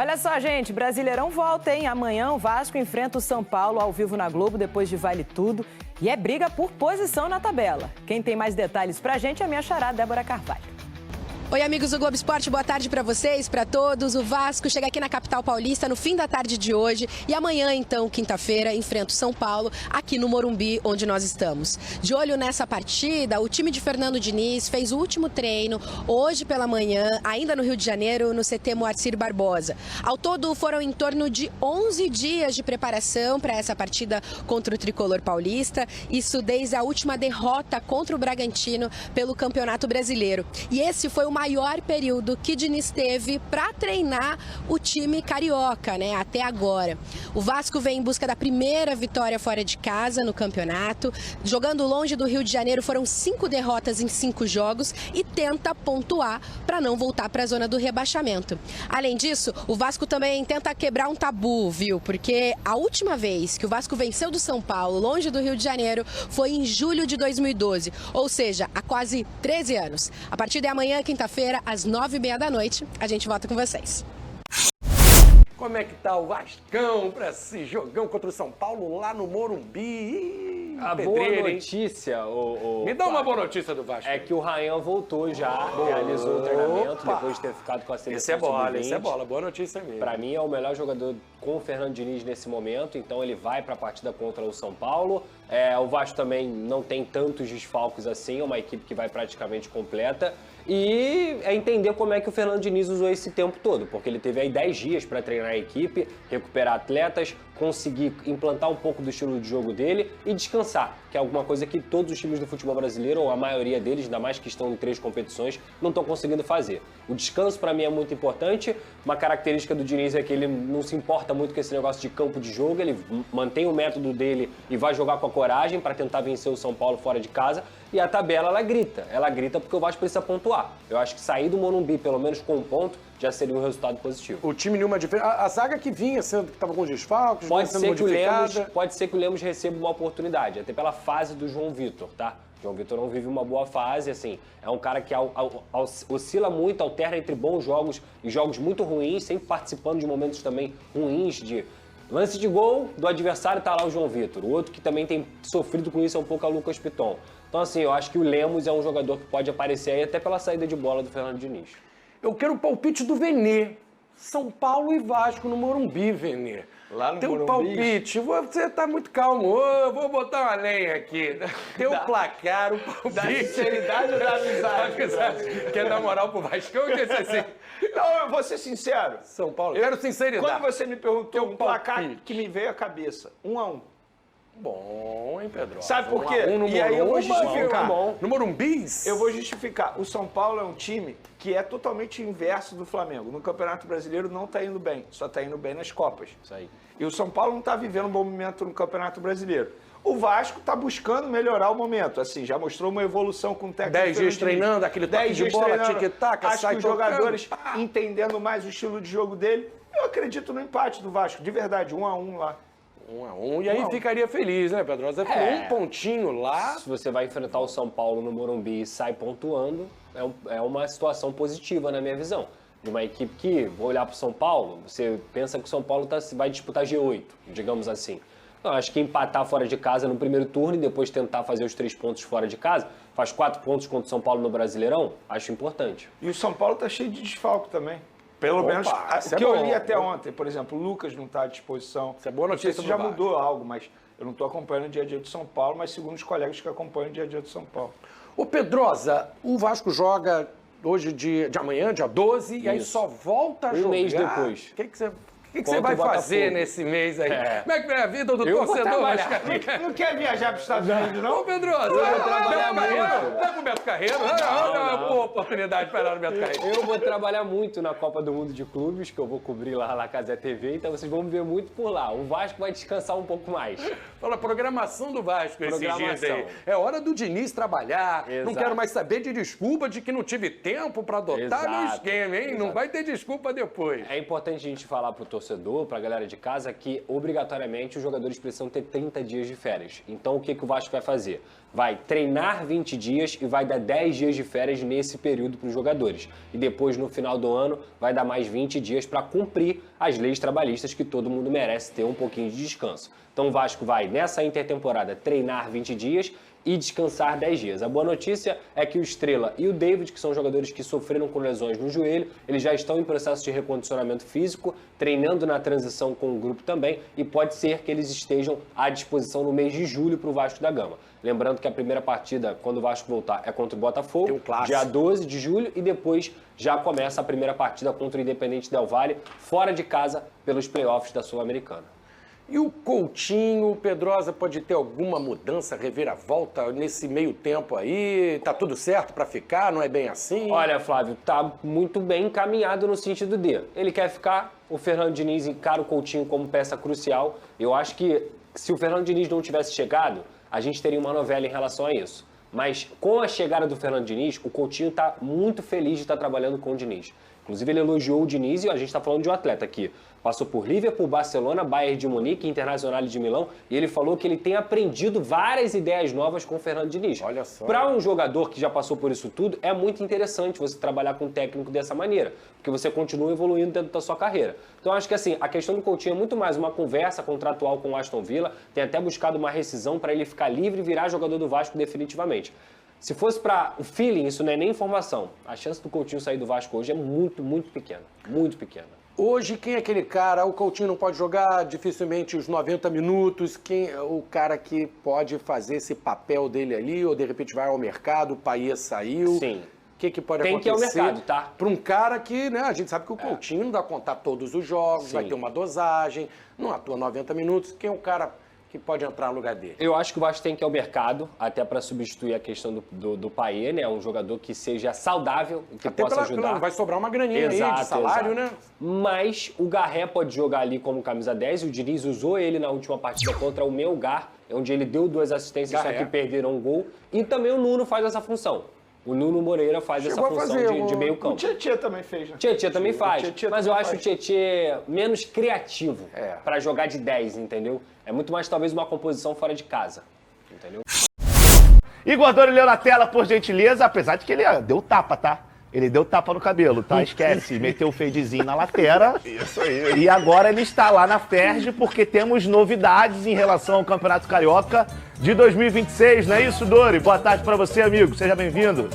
Olha só, gente, Brasileirão volta, hein? Amanhã o Vasco enfrenta o São Paulo ao vivo na Globo, depois de Vale Tudo. E é briga por posição na tabela. Quem tem mais detalhes pra gente é a minha xará, Débora Carvalho. Oi, amigos do Globo Esporte, boa tarde para vocês, para todos. O Vasco chega aqui na capital paulista no fim da tarde de hoje e amanhã, então, quinta-feira, enfrenta o São Paulo aqui no Morumbi, onde nós estamos. De olho nessa partida, o time de Fernando Diniz fez o último treino hoje pela manhã, ainda no Rio de Janeiro, no CT Moacir Barbosa. Ao todo, foram em torno de 11 dias de preparação para essa partida contra o tricolor paulista, isso desde a última derrota contra o Bragantino pelo Campeonato Brasileiro. E esse foi o maior período que Diniz teve para treinar o time carioca, né, até agora. O Vasco vem em busca da primeira vitória fora de casa no campeonato. Jogando longe do Rio de Janeiro, foram 5 derrotas em 5 jogos e tenta pontuar para não voltar para a zona do rebaixamento. Além disso, o Vasco também tenta quebrar um tabu, viu? Porque a última vez que o Vasco venceu do São Paulo, longe do Rio de Janeiro, foi em julho de 2012, ou seja, há quase 13 anos. A partir de amanhã, quinta-feira, às 9h30 da noite, a gente volta com vocês. Como é que tá o Vascão para esse jogão contra o São Paulo lá no Morumbi? A boa notícia, Me dá uma boa notícia do Vasco. É que o Ryan voltou já, realizou o treinamento depois de ter ficado com a seleção. Isso é bola, sub-20. isso é bola, boa notícia mesmo. Para mim é o melhor jogador com o Fernando Diniz nesse momento, então ele vai para a partida contra o São Paulo. O Vasco também não tem tantos desfalques assim, é uma equipe que vai praticamente completa. E é entender como é que o Fernando Diniz usou esse tempo todo, porque ele teve aí 10 dias para treinar a equipe, recuperar atletas, conseguir implantar um pouco do estilo de jogo dele e descansar, que é alguma coisa que todos os times do futebol brasileiro, ou a maioria deles, ainda mais que estão em 3 competições, não estão conseguindo fazer. O descanso para mim é muito importante, uma característica do Diniz é que ele não se importa muito com esse negócio de campo de jogo, ele mantém o método dele e vai jogar com a coragem para tentar vencer o São Paulo fora de casa. E a tabela, ela grita porque o Vasco precisa pontuar. Eu acho que sair do Morumbi, pelo menos com um ponto, já seria um resultado positivo. O time nenhuma diferença. A zaga que vinha sendo, que estava com desfalques, pode sendo ser modificada. Pode ser que o Lemos receba uma oportunidade, até pela fase do João Vitor, tá? João Vitor não vive uma boa fase, assim, é um cara que oscila muito, alterna entre bons jogos e jogos muito ruins, sempre participando de momentos também ruins, de lance de gol do adversário, tá lá o João Vitor. O outro que também tem sofrido com isso é um pouco o Lucas Piton. Então, assim, eu acho que o Lemos é um jogador que pode aparecer aí até pela saída de bola do Fernando Diniz. Eu quero o palpite do Venê. São Paulo e Vasco no Morumbi, Venê. Lá no Teu Morumbi. palpite, você tá muito calmo. Vou botar uma lenha aqui. Teu placar, o palpite. Da sinceridade ou da amizade? Quer dar moral pro Vascão? Quer ser assim? Não, eu vou ser sincero. São Paulo, eu quero sinceridade. Quando você me perguntou um placar palpite. que me veio à cabeça, 1-1. Bom, hein, Pedro? Sabe por quê? 1-1 no E aí eu vou Morumba, justificar. No Morumbi? Eu vou justificar. O São Paulo é um time que é totalmente inverso do Flamengo. No Campeonato Brasileiro não está indo bem, só está indo bem nas Copas. Isso aí. E o São Paulo não está vivendo um bom momento no Campeonato Brasileiro. O Vasco está buscando melhorar o momento. Assim, já mostrou uma evolução com o técnico. 10 dias treinando, aquele toque de bola, tic-tac, acho sai que os tocando. jogadores entendendo mais o estilo de jogo dele. Eu acredito no empate do Vasco, de verdade, 1-1 lá. 1-1, e aí ficaria feliz, né, Pedrosa? Um pontinho lá. Se você vai enfrentar o São Paulo no Morumbi e sai pontuando, é uma situação positiva na minha visão. De uma equipe que, vou olhar para o São Paulo, você pensa que o São Paulo vai disputar G8, digamos assim. Eu acho que empatar fora de casa no primeiro turno e depois tentar fazer os 3 pontos fora de casa, faz 4 pontos contra o São Paulo no Brasileirão, acho importante. E o São Paulo está cheio de desfalque também. Pelo menos o que eu li até ontem. Por exemplo, o Lucas não está à disposição. Isso é boa notícia. Não sei se já mudou algo, mas eu não estou acompanhando o dia a dia de São Paulo, mas segundo os colegas que acompanham o dia a dia de São Paulo. Ô Pedrosa, o Vasco joga hoje de amanhã, dia 12, e aí só volta a jogar. Um mês depois. O que você vai fazer nesse mês aí? Como é que é a vida do torcedor vascaíno? Não quer viajar para os Estados Unidos, não? Ô, Pedrosa, eu vou trabalhar muito. Vai pro Beto Carreiro? Não. Boa oportunidade para ir lá no Beto Carreiro. Eu vou trabalhar muito na Copa do Mundo de Clubes, que eu vou cobrir lá na Casa TV, então vocês vão me ver muito por lá. O Vasco vai descansar um pouco mais. Fala, programação do Vasco esses dias aí. É hora do Diniz trabalhar. Exato. Não quero mais saber de desculpa de que não tive tempo para adotar meu esquema, hein? Não vai ter desculpa depois. É importante a gente falar pro torcedor torcedor, para a galera de casa, que obrigatoriamente os jogadores precisam ter 30 dias de férias. Então o que o Vasco vai fazer? Vai treinar 20 dias e vai dar 10 dias de férias nesse período para os jogadores. E depois, no final do ano, vai dar mais 20 dias para cumprir as leis trabalhistas, que todo mundo merece ter um pouquinho de descanso. Então o Vasco vai, nessa intertemporada, treinar 20 dias e descansar 10 dias. A boa notícia é que o Estrela e o David, que são jogadores que sofreram com lesões no joelho, eles já estão em processo de recondicionamento físico, treinando na transição com o grupo também, e pode ser que eles estejam à disposição no mês de julho para o Vasco da Gama. Lembrando que a primeira partida, quando o Vasco voltar, é contra o Botafogo, dia 12 de julho, e depois já começa a primeira partida contra o Independente Del Valle, fora de casa, pelos playoffs da Sul-Americana. E o Coutinho, Pedrosa, pode ter alguma mudança, reviravolta nesse meio tempo aí? Tá tudo certo para ficar? Não é bem assim? Olha, Flávio, tá muito bem encaminhado no sentido de ele quer ficar, o Fernando Diniz encara o Coutinho como peça crucial. Eu acho que se o Fernando Diniz não tivesse chegado, a gente teria uma novela em relação a isso. Mas com a chegada do Fernando Diniz, o Coutinho está muito feliz de estar trabalhando com o Diniz. Inclusive, ele elogiou o Diniz e a gente está falando de um atleta que passou por Liverpool, Barcelona, Bayern de Munique, Internacional de Milão, e ele falou que ele tem aprendido várias ideias novas com o Fernando Diniz. Olha só. Para um jogador que já passou por isso tudo, é muito interessante você trabalhar com um técnico dessa maneira, porque você continua evoluindo dentro da sua carreira. Então, acho que assim, a questão do Coutinho é muito mais uma conversa contratual com o Aston Villa, tem até buscado uma rescisão para ele ficar livre e virar jogador do Vasco definitivamente. Se fosse para o feeling, isso não é nem informação. A chance do Coutinho sair do Vasco hoje é muito, muito pequena. Muito pequena. Hoje, quem é aquele cara? O Coutinho não pode jogar dificilmente os 90 minutos. Quem é o cara que pode fazer esse papel dele ali? Ou de repente vai ao mercado, o Paia saiu? Sim. O que pode Tem acontecer? que ir ao mercado, tá? Para um cara que, né, a gente sabe que o Coutinho não dá contar todos os jogos, vai ter uma dosagem, não atua 90 minutos. Quem é o cara que pode entrar no lugar dele? Eu acho que o Vasco tem que ir ao mercado, até para substituir a questão do Paê, né? Um jogador que seja saudável e que Até possa ajudar. vai sobrar uma graninha aí de salário, né? Mas o Garré pode jogar ali como camisa 10, e o Diniz usou ele na última partida contra o Melgar, onde ele deu 2 assistências, só que perderam um gol. E também o Nuno faz essa função. O Nuno Moreira faz essa função de meio campo. O Tietê também fez, né? Tietê também faz, mas eu acho o Tietê menos criativo para jogar de 10, entendeu? É muito mais talvez uma composição fora de casa, entendeu? Igor Dori leu na tela, por gentileza, apesar de que ele deu tapa, tá? Ele deu tapa no cabelo, tá? Esquece, meteu o fadezinho na lateral. Isso aí. E agora ele está lá na Ferj porque temos novidades em relação ao Campeonato Carioca de 2026, não é isso, Dori? Boa tarde pra você, amigo. Seja bem-vindo.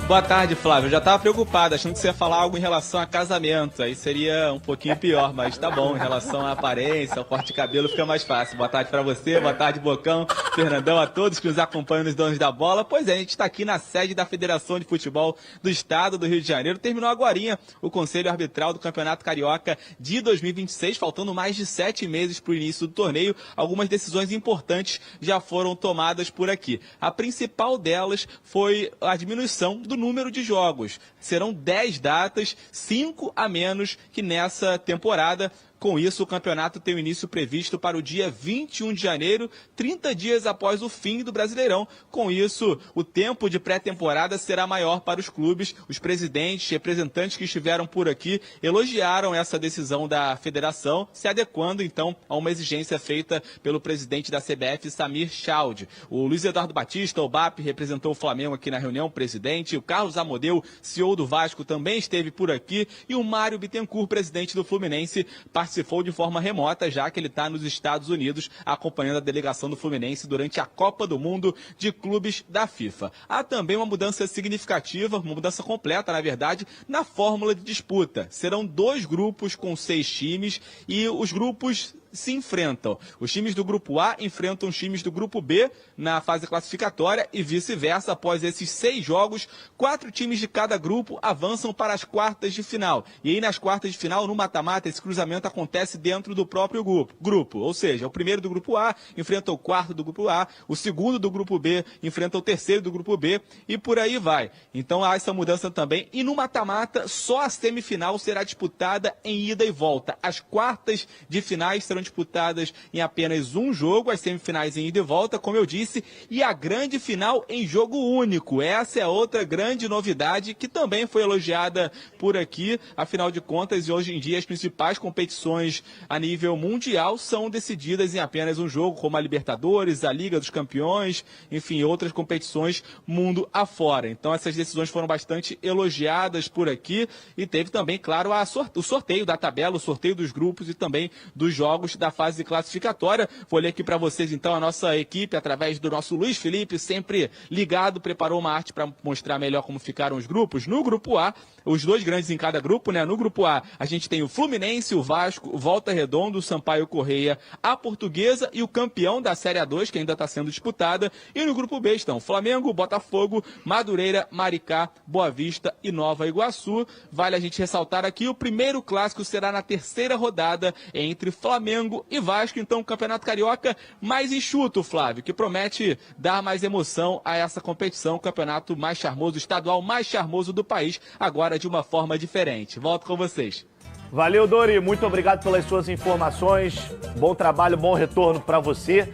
Boa tarde, Flávio. Eu já estava preocupado, achando que você ia falar algo em relação a casamento. Aí seria um pouquinho pior, mas tá bom. Em relação à aparência, ao corte de cabelo, fica mais fácil. Boa tarde para você, boa tarde, Bocão, Fernandão, a todos que nos acompanham nos Donos da Bola. Pois é, a gente está aqui na sede da Federação de Futebol do Estado do Rio de Janeiro. Terminou agorinha o Conselho Arbitral do Campeonato Carioca de 2026, faltando mais de 7 meses para o início do torneio. Algumas decisões importantes já foram tomadas por aqui. A principal delas foi a diminuição do número de jogos. Serão 10 datas, 5 a menos que nessa temporada. Com isso, o campeonato tem o início previsto para o dia 21 de janeiro, 30 dias após o fim do Brasileirão. Com isso, o tempo de pré-temporada será maior para os clubes. Os presidentes, representantes que estiveram por aqui, elogiaram essa decisão da federação, se adequando, então, a uma exigência feita pelo presidente da CBF, Samir Chaldi. O Luiz Eduardo Batista, o BAP, representou o Flamengo aqui na reunião, o presidente. O Carlos Amodeu, CEO do Vasco, também esteve por aqui. E o Mário Bittencourt, presidente do Fluminense, participou de forma remota, já que ele está nos Estados Unidos acompanhando a delegação do Fluminense durante a Copa do Mundo de Clubes da FIFA. Há também uma mudança significativa, uma mudança completa, na verdade, na fórmula de disputa. Serão 2 grupos com 6 times e os grupos se enfrentam. Os times do grupo A enfrentam os times do grupo B na fase classificatória e vice-versa. Após esses 6 jogos, 4 times de cada grupo avançam para as quartas de final. E aí nas quartas de final, no mata-mata, esse cruzamento acontece dentro do próprio grupo. Ou seja, o primeiro do grupo A enfrenta o quarto do grupo A, o segundo do grupo B enfrenta o terceiro do grupo B e por aí vai. Então há essa mudança também. E no mata-mata, só a semifinal será disputada em ida e volta. As quartas de finais serão foram disputadas em apenas um jogo, as semifinais em ida e volta, como eu disse, e a grande final em jogo único. Essa é outra grande novidade que também foi elogiada por aqui. Afinal de contas, hoje em dia, as principais competições a nível mundial são decididas em apenas um jogo, como a Libertadores, a Liga dos Campeões, enfim, outras competições mundo afora. Então, essas decisões foram bastante elogiadas por aqui e teve também, claro, o sorteio da tabela, o sorteio dos grupos e também dos jogos da fase classificatória. Vou ler aqui para vocês, então, a nossa equipe, através do nosso Luiz Felipe, sempre ligado, preparou uma arte para mostrar melhor como ficaram os grupos. No grupo A, os dois grandes em cada grupo, né? No grupo A, a gente tem o Fluminense, o Vasco, o Volta Redonda, o Sampaio Correia, a Portuguesa e o campeão da Série A2, que ainda está sendo disputada. E no grupo B estão Flamengo, Botafogo, Madureira, Maricá, Boa Vista e Nova Iguaçu. Vale a gente ressaltar aqui, o primeiro clássico será na terceira rodada entre Flamengo e Vasco. Então, o Campeonato Carioca mais enxuto, Flávio, que promete dar mais emoção a essa competição, o campeonato mais charmoso, estadual mais charmoso do país, agora de uma forma diferente. Volto com vocês. Valeu, Dori. Muito obrigado pelas suas informações. Bom trabalho, bom retorno para você.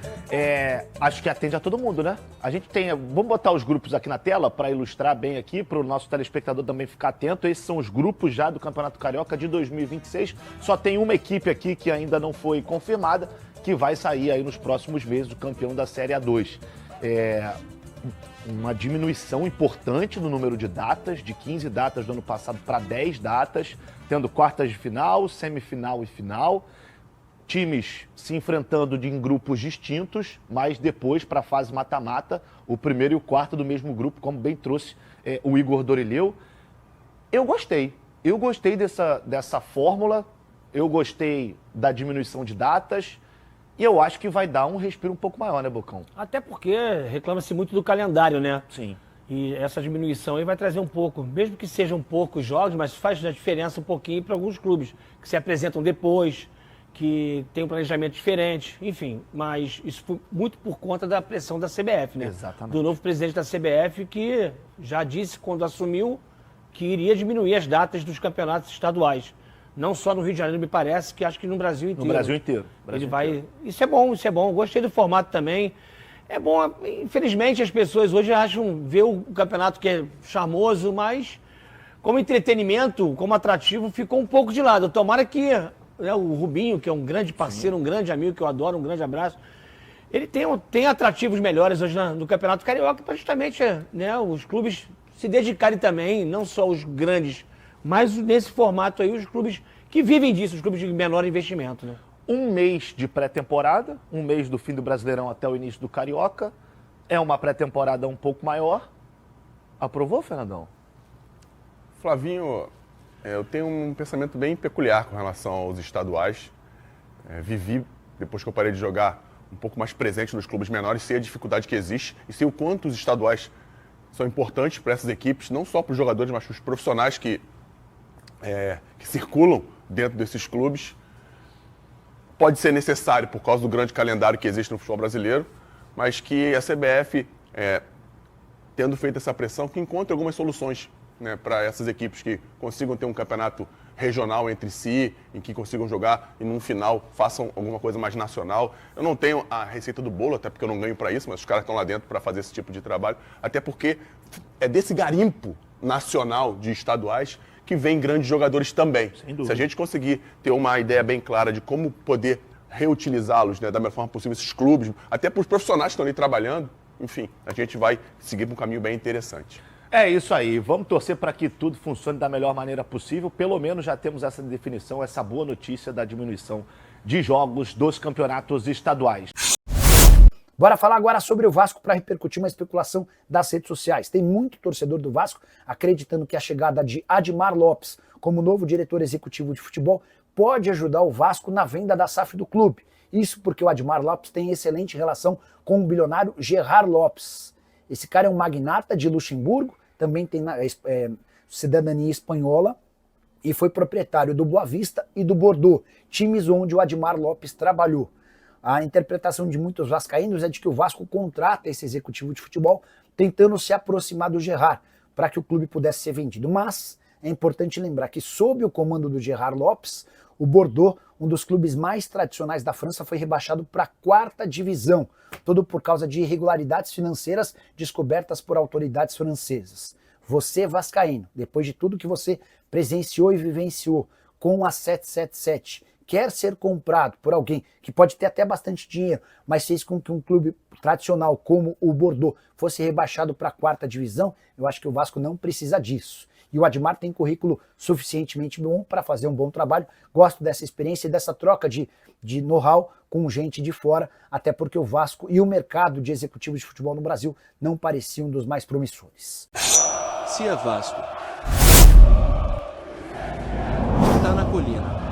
Acho que atende a todo mundo, né? A gente tem... Vamos botar os grupos aqui na tela para ilustrar bem aqui, para o nosso telespectador também ficar atento. Esses são os grupos já do Campeonato Carioca de 2026. Só tem uma equipe aqui que ainda não foi confirmada, que vai sair aí nos próximos meses, o campeão da Série A2. Uma diminuição importante no número de datas, de 15 datas do ano passado para 10 datas, tendo quartas de final, semifinal e final. Times se enfrentando em grupos distintos, mas depois, para a fase mata-mata, o primeiro e o quarto do mesmo grupo, como bem trouxe o Igor Dorileu. Eu gostei dessa fórmula, eu gostei da diminuição de datas, e eu acho que vai dar um respiro um pouco maior, né, Bocão? Até porque reclama-se muito do calendário, né? Sim. E essa diminuição aí vai trazer um pouco, mesmo que sejam poucos jogos, mas faz a diferença um pouquinho para alguns clubes que se apresentam depois, que tem um planejamento diferente, enfim. Mas isso foi muito por conta da pressão da CBF, né? Exatamente. Do novo presidente da CBF, que já disse quando assumiu que iria diminuir as datas dos campeonatos estaduais. Não só no Rio de Janeiro, me parece, que acho que no Brasil inteiro. No Brasil inteiro. Ele vai... Isso é bom. Gostei do formato também. É bom, infelizmente as pessoas hoje vê o campeonato que é charmoso, mas como entretenimento, como atrativo, ficou um pouco de lado. Tomara que o Rubinho, que é um grande parceiro, um grande amigo que eu adoro, um grande abraço, ele tem atrativos melhores hoje no Campeonato Carioca para justamente os clubes se dedicarem também, não só os grandes, mas nesse formato aí, os clubes que vivem disso, os clubes de menor investimento, né? Um mês de pré-temporada, um mês do fim do Brasileirão até o início do Carioca. É uma pré-temporada um pouco maior. Aprovou, Fernandão? Flavinho, eu tenho um pensamento bem peculiar com relação aos estaduais. Vivi, depois que eu parei de jogar, um pouco mais presente nos clubes menores, sei a dificuldade que existe e sei o quanto os estaduais são importantes para essas equipes, não só para os jogadores, mas para os profissionais que circulam dentro desses clubes. Pode ser necessário por causa do grande calendário que existe no futebol brasileiro, mas que a CBF, tendo feito essa pressão, que encontre algumas soluções, né, para essas equipes que consigam ter um campeonato regional entre si, em que consigam jogar e no final façam alguma coisa mais nacional. Eu não tenho a receita do bolo, até porque eu não ganho para isso, mas os caras estão lá dentro para fazer esse tipo de trabalho, até porque é desse garimpo nacional de estaduais que vem grandes jogadores também. Se a gente conseguir ter uma ideia bem clara de como poder reutilizá-los, né, da melhor forma possível, esses clubes, até para os profissionais que estão ali trabalhando, enfim, a gente vai seguir por um caminho bem interessante. É isso aí, vamos torcer para que tudo funcione da melhor maneira possível. Pelo menos já temos essa definição, essa boa notícia da diminuição de jogos dos campeonatos estaduais. Bora falar agora sobre o Vasco para repercutir uma especulação das redes sociais. Tem muito torcedor do Vasco acreditando que a chegada de Admar Lopes como novo diretor executivo de futebol pode ajudar o Vasco na venda da SAF do clube. Isso porque o Admar Lopes tem excelente relação com o bilionário Gerard Lopes. Esse cara é um magnata de Luxemburgo, também tem cidadania espanhola e foi proprietário do Boa Vista e do Bordeaux, times onde o Admar Lopes trabalhou. A interpretação de muitos vascaínos é de que o Vasco contrata esse executivo de futebol tentando se aproximar do Gerard, para que o clube pudesse ser vendido. Mas é importante lembrar que sob o comando do Gerard Lopes, O Bordeaux, um dos clubes mais tradicionais da França, foi rebaixado para a 4ª divisão, tudo por causa de irregularidades financeiras descobertas por autoridades francesas. Você, vascaíno, depois de tudo que você presenciou e vivenciou com a 777, quer ser comprado por alguém que pode ter até bastante dinheiro, mas fez com que um clube tradicional como o Bordeaux fosse rebaixado para a 4ª divisão, eu acho que o Vasco não precisa disso. E o Admar tem currículo suficientemente bom para fazer um bom trabalho. Gosto dessa experiência e dessa troca de know-how com gente de fora, até porque o Vasco e o mercado de executivos de futebol no Brasil não pareciam dos mais promissores. Se é Vasco, tá na colina.